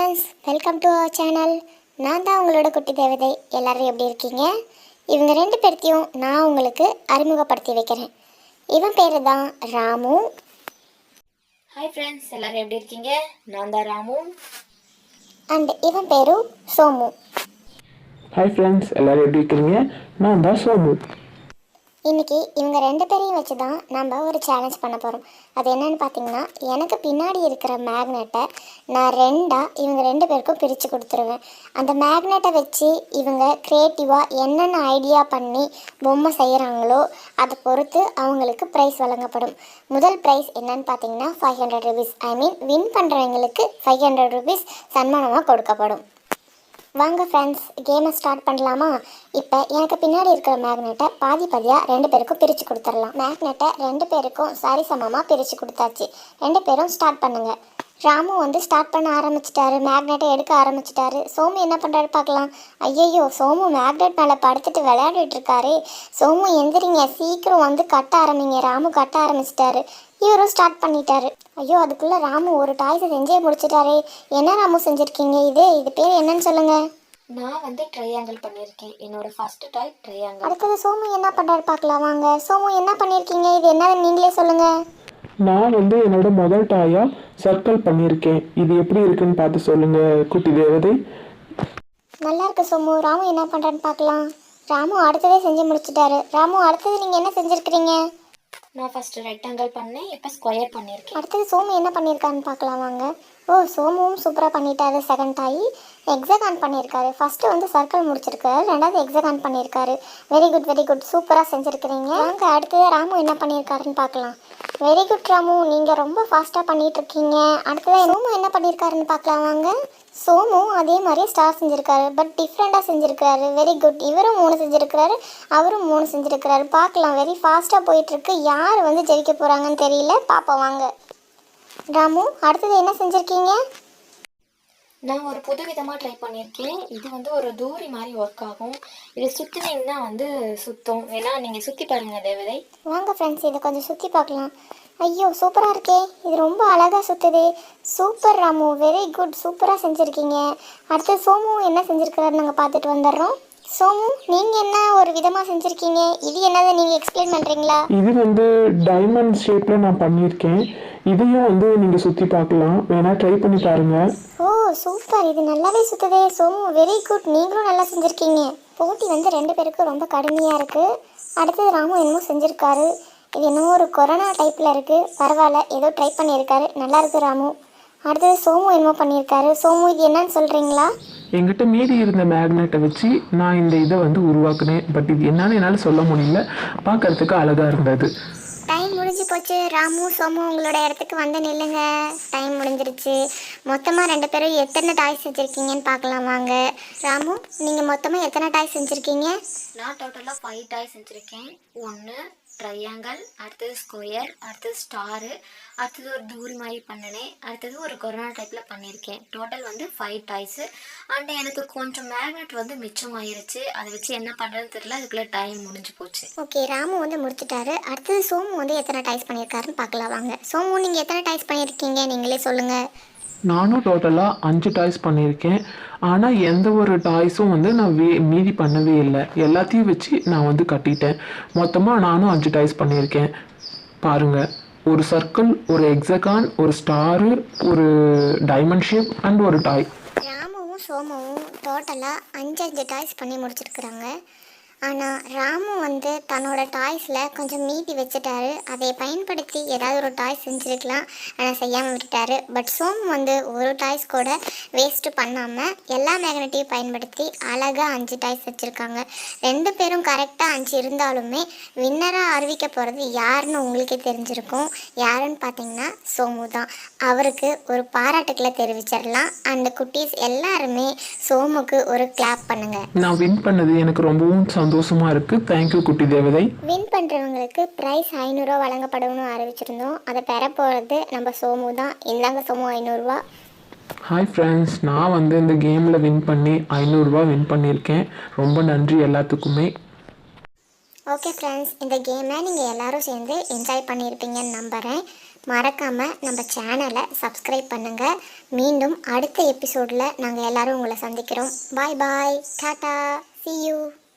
Friends, welcome to our channel. நான் தான் உங்களோட குட்டி தேவதை. எல்லோரும் எப்படி இருக்கீங்க? இவங்க ரெண்டு பேர்த்தையும் நான் உங்களுக்கு அறிமுகப்படுத்தி வைக்கிறேன். இவன் பேர் தான் ராமு. ஹாய் ஃப்ரெண்ட்ஸ், எல்லோரும் எப்படி இருக்கீங்க? நான் தான் ராமு. அண்ட் இவன் பேரு சோமு. ஹாய் ஃப்ரெண்ட்ஸ், எல்லோரும் எப்படி இருக்கீங்க? நான் தான் சோமு. இன்றைக்கி இவங்க ரெண்டு பேரையும் வச்சு தான் நம்ம ஒரு சேலஞ்ச் பண்ண போகிறோம். அது என்னென்னு பார்த்தீங்கன்னா, எனக்கு பின்னாடி இருக்கிற மேக்னெட்டை நான் இவங்க ரெண்டு பேருக்கும் பிரித்து கொடுத்துருவேன். அந்த மேக்னெட்டை வச்சு இவங்க க்ரியேட்டிவாக என்னென்ன ஐடியா பண்ணி பொம்மை செய்கிறாங்களோ அதை பொறுத்து அவங்களுக்கு ப்ரைஸ் வழங்கப்படும். முதல் ப்ரைஸ் என்னன்னு பார்த்தீங்கன்னா 500 rupees. வின் பண்ணுறவங்களுக்கு 500 rupees சன்மானமாக கொடுக்கப்படும். வாங்க ஃப்ரெண்ட்ஸ், கேமை ஸ்டார்ட் பண்ணலாமா? இப்போ எனக்கு பின்னாடி இருக்கிற மேக்னெட்டை பாதியாக ரெண்டு பேருக்கும் பிரித்து கொடுத்துடலாம். மேக்னெட்டை ரெண்டு பேருக்கும் சரிசமமாக பிரித்து கொடுத்தாச்சு. ரெண்டு பேரும் ஸ்டார்ட் பண்ணுங்கள். ராமு ஸ்டார்ட் பண்ண ஆரம்பிச்சிட்டாரு, மேக்னெட்டை எடுக்க ஆரம்பிச்சிட்டாரு. சோமு என்ன பண்ணுறாரு பார்க்கலாம். ஐயையோ, சோமு மேக்னெட் மேலே படுத்துட்டு விளையாடிட்டு இருக்காரு. சோமு எந்திரிங்க, சீக்கிரம் கட்ட ஆரம்பிங்க. ராமு கட்ட ஆரம்பிச்சிட்டாரு. இவரும் ஸ்டார்ட் பண்ணிட்டாரு. ஐயோ, அதுக்குள்ளே ராமு ஒரு டாய்ஸை செஞ்சே முடிச்சிட்டாரு. என்ன ராமு செஞ்சுருக்கீங்க? இது பேர் என்னன்னு சொல்லுங்கள். நான் ட்ரையாங்கிள் பண்ணியிருக்கேன். என்னோட ஃபர்ஸ்ட் டாய் ட்ரையாங்கிள். அடுத்தது சோமு என்ன பண்ணுறாரு பார்க்கலாம் வாங்க. சோமு என்ன பண்ணியிருக்கீங்க? இது என்னன்னு நீங்களே சொல்லுங்கள். நான் என்னோட முதல் டாயாக சர்க்கிள் பண்ணியிருக்கேன். இது எப்படி இருக்குன்னு பார்த்து சொல்லுங்கள் குட்டி தேவதை. நல்லா இருக்கு சோமு. ராமு என்ன பண்ணுறான்னு பார்க்கலாம். ராமு அடுத்ததே செஞ்சு முடிச்சிட்டாரு. ராமு அடுத்தது நீங்கள் என்ன செஞ்சுருக்கிறீங்க? நான் ஃபஸ்ட்டு ரெக்டாங்கிள் பண்ணேன், இப்போ ஸ்கொயர் பண்ணியிருக்கேன். அடுத்தது சோமு என்ன பண்ணியிருக்காருன்னு பார்க்கலாம் வாங்க. ஓ, சோமுவும் சூப்பராக பண்ணிட்டாரு. செகண்ட் டாய் எக்ஸகான் பண்ணியிருக்காரு. ஃபஸ்ட்டு சர்க்கிள் முடிச்சிருக்காரு, ரெண்டாவது எக்ஸகான் பண்ணியிருக்காரு. வெரி குட், சூப்பராக செஞ்சுருக்கிறீங்க. வாங்க அடுத்தது ராமு என்ன பண்ணியிருக்காருன்னு பார்க்கலாம். வெரி குட் ராமு, நீங்கள் ரொம்ப ஃபாஸ்ட்டாக பண்ணிகிட்ருக்கீங்க. அடுத்தது சோமு என்ன பண்ணியிருக்காருன்னு பார்க்கலாம் வாங்க. சோமு அதே மாதிரியே ஸ்டார் செஞ்சுருக்காரு, பட் டிஃப்ரெண்ட்டாக செஞ்சுருக்காரு. Very good. இவரும் 3 செஞ்சுருக்கிறாரு, அவரும் 3 செஞ்சுருக்கிறாரு. பார்க்கலாம், வெரி ஃபாஸ்ட்டாக போயிட்டுருக்கு. யார் ஜெயிக்க போகிறாங்கன்னு தெரியல, பார்ப்போம் வாங்க. ராமு அடுத்தது என்ன செஞ்சுருக்கீங்க? நான் ஒரு புது விதமாக ட்ரை பண்ணியிருக்கேன். இது ஒரு தூரி மாதிரி ஒர்க் ஆகும். இதை சுற்றினீங்கன்னா சுற்றும். வேணா நீங்கள் சுற்றி பாருங்கள் தேவதை. வாங்க ஃப்ரெண்ட்ஸ், இதை கொஞ்சம் சுற்றி பார்க்கலாம். ஐயோ, சூப்பராக இருக்கே. இது ரொம்ப அழகாக சுற்றுது. சூப்பர் ராமு, வெரி குட், சூப்பராக செஞ்சுருக்கீங்க. அடுத்து சோமு என்ன செஞ்சுருக்கிறாரு நாங்கள் பார்த்துட்டு வந்துடுறோம். சோமு, நீங்கள் என்ன ஒரு விதமாக செஞ்சுருக்கீங்க? இது என்னது, நீங்கள் எக்ஸ்பிளைன் பண்ணுறீங்களா? இது டைமண்ட் ஷேப்பில் நான் பண்ணியிருக்கேன். இதையும் நீங்கள் சுற்றி பார்க்கலாம், வேணா ட்ரை பண்ணி பாருங்கள். ஓ சூப்பர், இது நல்லாவே சுற்றுதே. சோமு வெரி குட், நீங்களும் நல்லா செஞ்சுருக்கீங்க. போட்டி ரெண்டு பேருக்கும் ரொம்ப கடுமையாக இருக்குது. அடுத்தது ராமு என்னமோ செஞ்சுருக்காரு. இது என்னமோ ஒரு கொரோனா டைப்பில் இருக்குது. பரவாயில்ல, ஏதோ ட்ரை பண்ணியிருக்காரு, நல்லா இருக்குது ராமு. அடுத்தது சோமு என்னமோ பண்ணியிருக்காரு. சோமு, இது என்னன்னு சொல்கிறீங்களா? எங்கிட்ட மீதி இருந்த மேக்னெட்டை வச்சு நான் இந்த இதை உருவாக்குனேன். பட் இது என்னன்னு என்னால் சொல்ல முடியல, பார்க்கறதுக்கு அழகாக இருந்தது. டைம் முடிஞ்சு போச்சு. ராமு சோமு உங்களோட இடத்துக்கு நில்லுங்க. டைம் முடிஞ்சிருச்சு. மொத்தமாக ரெண்டு பேரும் எத்தனை டாய்ஸ் செஞ்சுருக்கீங்கன்னு பார்க்கலாம் வாங்க. ராமு, நீங்கள் மொத்தமாக எத்தனை டாய்ஸ் செஞ்சுருக்கீங்க? நான் டோட்டலாக 5 டாய் செஞ்சுருக்கேன். 1 ட்ரையாங்கிள், அடுத்தது ஸ்கொயர், அடுத்தது ஸ்டாரு, அடுத்தது ஒரு தூரி மாதிரி பண்ணினேன், அடுத்தது ஒரு கொரோனா டைப்பில் பண்ணியிருக்கேன். Total 5 toys. அண்ட் எனக்கு கொஞ்சம் மேக்னெட் மிச்சம் ஆயிருச்சு. அதை வச்சு என்ன பண்ணுறதுன்னு தெரியல, அதுக்குள்ளே டைம் முடிஞ்சு போச்சு. ஓகே, ராமு முடிச்சிட்டாரு. அடுத்தது சோமு எத்தனை டாய்ஸ் பண்ணியிருக்காருன்னு பார்க்கலாம் வாங்க. சோமு, நீங்கள் எத்தனை டாய்ஸ் பண்ணியிருக்கீங்க நீங்களே சொல்லுங்கள். நானும் டோட்டலாக 5 டாய்ஸ் பண்ணியிருக்கேன். ஆனால் எந்த ஒரு டாய்ஸும் நான் மீதி பண்ணவே இல்லை. எல்லாத்தையும் வச்சு நான் கட்டிட்டேன். மொத்தமாக நானும் 5 டாய்ஸ் பண்ணியிருக்கேன். பாருங்கள், ஒரு சர்க்கிள், ஒரு எக்ஸகான், ஒரு ஸ்டாரு, ஒரு டைமண்ட் ஷேப் அண்ட் ஒரு டாய். ராமுவும் சோமுவும் டோட்டலாக 5 டாய்ஸ் பண்ணி முடிச்சிருக்கிறாங்க. ஆனால் ராமு தன்னோட டாய்ஸில் கொஞ்சம் மீதி வச்சுட்டாரு. அதை பயன்படுத்தி ஏதாவது ஒரு டாய் செஞ்சுருக்கலாம், ஆனால் செய்யாமல் விட்டுட்டாரு. பட் சோமு ஒரு டாய்ஸ் கூட வேஸ்ட்டு பண்ணாமல் எல்லா மேக்னெட்டையும் பயன்படுத்தி அழகாக 5 டாய்ஸ் வச்சுருக்காங்க. ரெண்டு பேரும் கரெக்டாக 5 இருந்தாலுமே வின்னராக அறிவிக்க போகிறது யாருன்னு உங்களுக்கே தெரிஞ்சிருக்கும். யாருன்னு பார்த்தீங்கன்னா சோமு தான். அவருக்கு ஒரு பாராட்டுக்களை தெரிவிச்சிடலாம். அந்த குட்டீஸ் எல்லாருமே சோமுக்கு ஒரு கிளாப் பண்ணுங்கள். நான் வின் பண்ணது எனக்கு ரொம்பவும் சந்தோஷமா இருக்கு. தேங்க்யூ குட்டி தேவதை. வின் பண்ணுறவங்களுக்கு ப்ரைஸ் 500 வழங்கப்படும்னு அறிவிச்சிருந்தோம். அதை பெற போகிறது நம்ம சோமு தான். இந்தாங்க சோமு, 500. ஹாய் ஃப்ரெண்ட்ஸ், நான் இந்த கேமில் வின் பண்ணி 500 வின் பண்ணியிருக்கேன். ரொம்ப நன்றி எல்லாத்துக்குமே. ஓகே ஃப்ரெண்ட்ஸ், இந்த கேமை நீங்கள் எல்லோரும் சேர்ந்து என்ஜாய் பண்ணியிருப்பீங்கன்னு நம்புகிறேன். மறக்காமல் நம்ம சேனலை சப்ஸ்கிரைப் பண்ணுங்கள். மீண்டும் அடுத்த எபிசோடில் நாங்கள் எல்லோரும் உங்களை சந்திக்கிறோம். பாய் பாய், டாட்டா, see you.